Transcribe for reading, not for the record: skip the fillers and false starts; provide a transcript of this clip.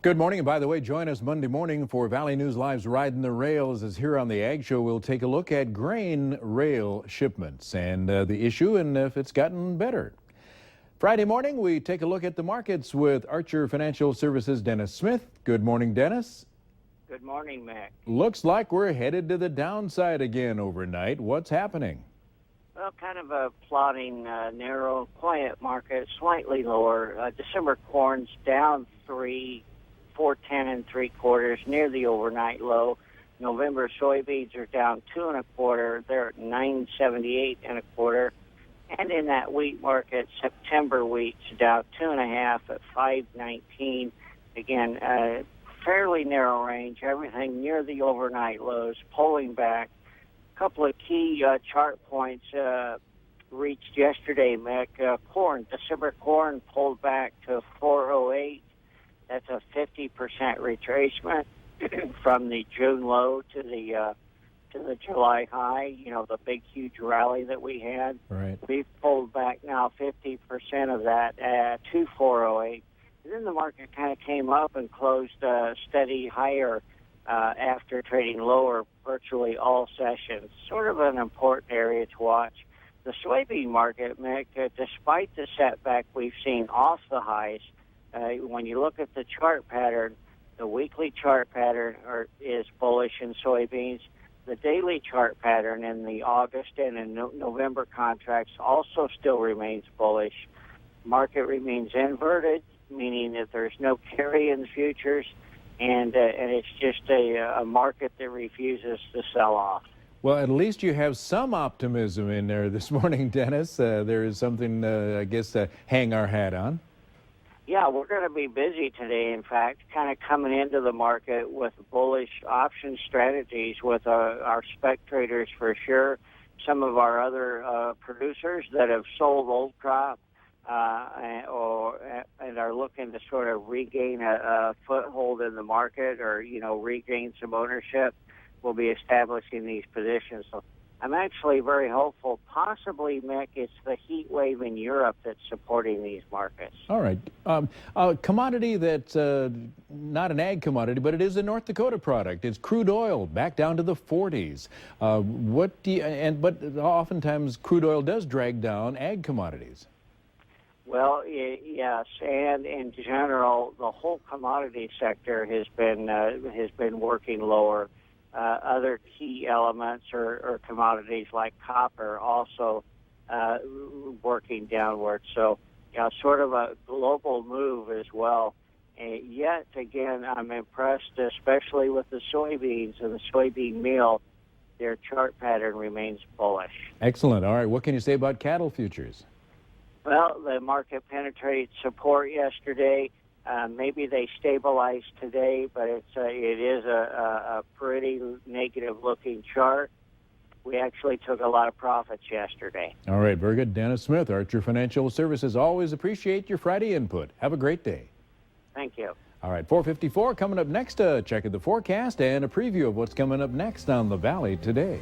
Good morning, and by the way, join us Monday morning for Valley News Live's Riding the Rails. As here on the Ag Show, we'll take a look at grain rail shipments and the issue and if it's gotten better. Friday morning, we take a look at the markets with Archer Financial Services' Dennis Smith. Good morning, Dennis. Good morning, Mac. Looks like we're headed to the downside again overnight. What's happening? Well, kind of a plodding, narrow, quiet market, slightly lower. December corn's down 4.10 3/4, near the overnight low. November soybeans are down 2 1/4. They're at 9.78 1/4. And in that wheat market, September wheat's down 2.5 at 5.19. Again, fairly narrow range. Everything near the overnight lows, pulling back. A couple of key chart points reached yesterday, Mick. Corn, December corn pulled back to 408. That's a 50% retracement from the June low to the July high. You know, the big, huge rally that we had. Right. We've pulled back now 50% of that to 408. And then the market kind of came up and closed steady higher after trading lower virtually all sessions. Sort of an important area to watch. The soybean market, Mick, despite the setback we've seen off the highs, when you look at the chart pattern, the weekly chart pattern is bullish in soybeans. The daily chart pattern in the August and in November contracts also still remains bullish. Market remains inverted, meaning that there's no carry in the futures, and it's just a market that refuses to sell off. Well, at least you have some optimism in there this morning, Dennis. There is something, I guess, to hang our hat on. Yeah, we're going to be busy today, in fact, kind of coming into the market with bullish option strategies with our spec traders for sure, some of our other producers that have sold old crop and are looking to sort of regain a foothold in the market or, you know, regain some ownership. Will be establishing these positions. So I'm actually very hopeful. Possibly, Mick, it's the heat wave in Europe that's supporting these markets. All right. A commodity that's not an ag commodity, but it is a North Dakota product. It's crude oil, back down to the 40s. But oftentimes crude oil does drag down ag commodities. Well, yes, and in general, the whole commodity sector has been working lower. Other key elements or commodities like copper also working downward. So, sort of a global move as well. Yet, again, I'm impressed, especially with the soybeans and the soybean meal. Their chart pattern remains bullish. Excellent. All right. What can you say about cattle futures? Well, the market penetrated support yesterday. Maybe they stabilized today, but it is a pretty negative-looking chart. We actually took a lot of profits yesterday. All right, very good. Dennis Smith, Archer Financial Services. Always appreciate your Friday input. Have a great day. Thank you. All right, 4:54 coming up next. Check of the forecast and a preview of what's coming up next on the Valley today.